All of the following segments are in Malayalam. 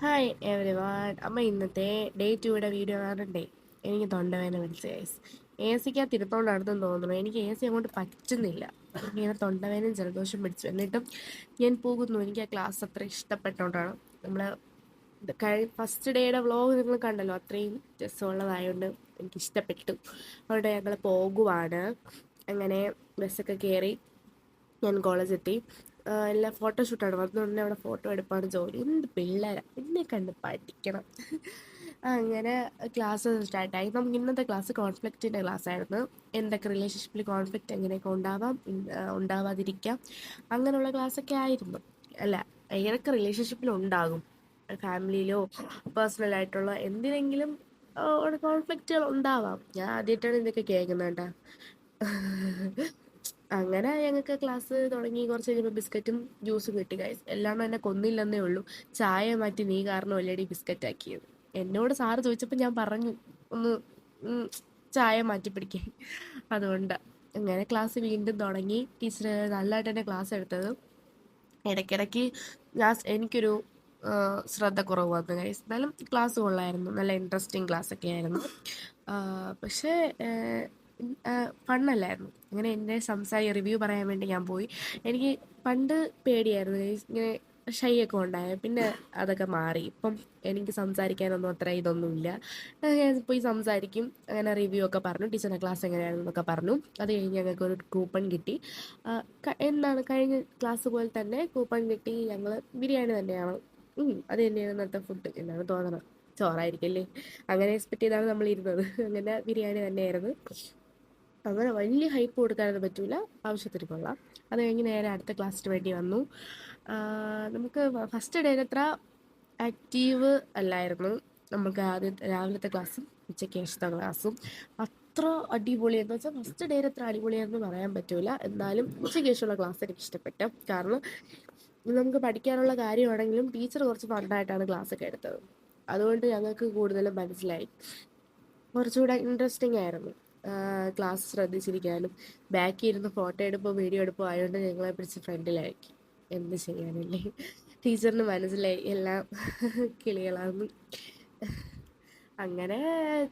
Hi every one. അമ്മ ഇന്നത്തെ ഡേ 2യുടെ വീഡിയോ കാണണ്ടേ? എനിക്ക് തൊണ്ടവേദന പിടിച്ച കേസ്. എ സിക്കകത്ത് ഇരുത്തോണ്ടാണെന്ന് തോന്നുന്നു. എനിക്ക് എ സി അങ്ങോട്ട് പറ്റുന്നില്ല. ഇങ്ങനെ തൊണ്ടവേദനയും ജലദോഷം പിടിച്ചു. എന്നിട്ടും ഞാൻ പോകുന്നു. എനിക്ക് ആ ക്ലാസ് അത്ര ഇഷ്ടപ്പെട്ടോണ്ടാണ്. നമ്മൾ ഫസ്റ്റ് ഡേയുടെ വ്ളോഗ് നിങ്ങൾ കണ്ടല്ലോ, അത്രയും രസമുള്ളതായതുകൊണ്ട് എനിക്ക് ഇഷ്ടപ്പെട്ടു. അതുകൊണ്ട് ഞങ്ങൾ പോകുവാണ്. അങ്ങനെ ബസ്സൊക്കെ കയറി ഞാൻ കോളേജെത്തി. എല്ലാം ഫോട്ടോഷൂട്ടാണ്. വന്നുടനെ അവിടെ ഫോട്ടോ എടുപ്പാണ് ജോലി. എന്ത് പിള്ളേരാ, എന്നെ കണ്ട് പഠിക്കണം. അങ്ങനെ ക്ലാസ് സ്റ്റാർട്ടായി. നമുക്ക് ഇന്നത്തെ ക്ലാസ് കോൺഫ്ലിക്റ്റിൻ്റെ ക്ലാസ് ആയിരുന്നു. എന്തൊക്കെ റിലേഷൻഷിപ്പിൽ കോൺഫ്ലിക്റ്റ് എങ്ങനെയൊക്കെ ഉണ്ടാവാം, ഉണ്ടാവാതിരിക്കാം, അങ്ങനെയുള്ള ക്ലാസ്സൊക്കെ ആയിരുന്നു. അല്ല, ഏതൊക്കെ റിലേഷൻഷിപ്പിൽ ഉണ്ടാകും, ഫാമിലിയിലോ പേഴ്സണലായിട്ടുള്ള എന്തിനെങ്കിലും കോൺഫ്ലിക്റ്റുകൾ ഉണ്ടാവാം. ഞാൻ ആദ്യമായിട്ടാണ് ഇതൊക്കെ കേൾക്കുന്നത് കേട്ടോ. അങ്ങനെ ഞങ്ങൾക്ക് ക്ലാസ് തുടങ്ങി. കുറച്ച് കഴിഞ്ഞപ്പോൾ ബിസ്ക്കറ്റും ജ്യൂസും കിട്ടി ഗൈസ്. എല്ലാം എന്നെ കൊന്നില്ലെന്നേ ഉള്ളൂ. ചായ മാറ്റി നീ കാരണം ഓൾറെഡി ബിസ്ക്കറ്റ് ആക്കിയത്. എന്നോട് സാറ് ചോദിച്ചപ്പോൾ ഞാൻ പറഞ്ഞു ഒന്ന് ചായ മാറ്റി പിടിക്കാൻ. അതുകൊണ്ട് അങ്ങനെ ക്ലാസ് വീണ്ടും തുടങ്ങി. ടീച്ചർ നല്ലതായിട്ട് തന്നെ ക്ലാസ് എടുത്തത്. ഇടയ്ക്കിടയ്ക്ക് എനിക്കൊരു ശ്രദ്ധക്കുറവ് വന്നു ഗൈസ്. എന്നാലും ക്ലാസ് കൊള്ളായിരുന്നു. നല്ല ഇൻട്രസ്റ്റിംഗ് ക്ലാസ്സൊക്കെ ആയിരുന്നു. പക്ഷേ ഫണ്ണല്ലായിരുന്നു. അങ്ങനെ എൻ്റെ റിവ്യൂ പറയാൻ വേണ്ടി ഞാൻ പോയി. എനിക്ക് പണ്ട് പേടിയായിരുന്നു ഗൈസ്, ഇങ്ങനെ ഷൈ ഒക്കെ ഉണ്ടായത്. പിന്നെ അതൊക്കെ മാറി. ഇപ്പം എനിക്ക് സംസാരിക്കാനൊന്നും അത്ര ഇതൊന്നുമില്ല. ഞാൻ പോയി സംസാരിക്കും. അങ്ങനെ റിവ്യൂ ഒക്കെ പറഞ്ഞു. ടീച്ചറിൻ്റെ ക്ലാസ് എങ്ങനെയായിരുന്നു എന്നൊക്കെ പറഞ്ഞു. അത് കഴിഞ്ഞ് ഞങ്ങൾക്ക് ഒരു കൂപ്പൺ കിട്ടി. എന്താണ് കഴിഞ്ഞ ക്ലാസ് പോലെ തന്നെ കൂപ്പൺ കിട്ടി. ഞങ്ങൾ ബിരിയാണി തന്നെയാണ്. അത് തന്നെയാണ് ഇന്നത്തെ ഫുഡ് എന്നാണ് തോന്നണം. ചോറായിരിക്കല്ലേ, അങ്ങനെ എക്സ്പെക്ട് ചെയ്താണ് നമ്മൾ ഇരുന്നത്. അങ്ങനെ ബിരിയാണി തന്നെയായിരുന്നു. അങ്ങനെ വലിയ ഹൈപ്പ് കൊടുക്കാനൊന്നും പറ്റൂല, ആവശ്യത്തിന് കൊള്ളാം. അത് കഴിഞ്ഞ് നേരെ അടുത്ത ക്ലാസ്സിന് വേണ്ടി വന്നു. നമുക്ക് ഫസ്റ്റ് ഡേയിൽ അത്ര ആക്റ്റീവ് അല്ലായിരുന്നു. നമുക്ക് ആദ്യം രാവിലത്തെ ക്ലാസ്സും ഉച്ചയ്ക്ക് ശേഷത്തെ ക്ലാസ്സും അത്ര അടിപൊളിയെന്ന് വെച്ചാൽ ഫസ്റ്റ് ഡേയിൽ അത്ര അടിപൊളിയാണെന്ന് പറയാൻ പറ്റൂല. എന്നാലും ഉച്ചയ്ക്ക് ശേഷമുള്ള ക്ലാസ് എനിക്ക് ഇഷ്ടപ്പെട്ടു. കാരണം നമുക്ക് പഠിക്കാനുള്ള കാര്യമാണെങ്കിലും ടീച്ചർ കുറച്ച് ഫണ്ടായിട്ടാണ് ക്ലാസ്സൊക്കെ എടുത്തത്. അതുകൊണ്ട് ഞങ്ങൾക്ക് കൂടുതലും മനസ്സിലായി. കുറച്ചുകൂടെ ഇൻട്രസ്റ്റിംഗ് ആയിരുന്നു. ക്ലാസ് ശ്രദ്ധിച്ചിരിക്കാനും ബാക്കിൽ ഇരുന്ന് ഫോട്ടോ എടുപ്പോ വീഡിയോ എടുപ്പോ ആയതുകൊണ്ട് ഞങ്ങളെ പിടിച്ച് ഫ്രണ്ടിലാക്കി. എന്ത് ചെയ്യാനല്ലേ, ടീച്ചറിന് മനസ്സിലായി എല്ലാം കിളികളാന്ന്. അങ്ങനെ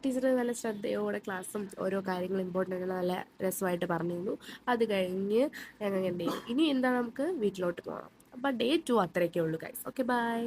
ടീച്ചർ നല്ല ശ്രദ്ധയോടെ ക്ലാസ്സും ഓരോ കാര്യങ്ങളും ഇമ്പോർട്ടൻ്റ് നല്ല രസമായിട്ട് പറഞ്ഞു തന്നു. അത് കഴിഞ്ഞ് ഞങ്ങൾ എന്ത് ചെയ്യും, ഇനി എന്താ നമുക്ക് വീട്ടിലോട്ട് പോകണം. അപ്പം ഡേ 2 അത്രയൊക്കെ ഉള്ളൂ ഗൈസ്. Okay bye.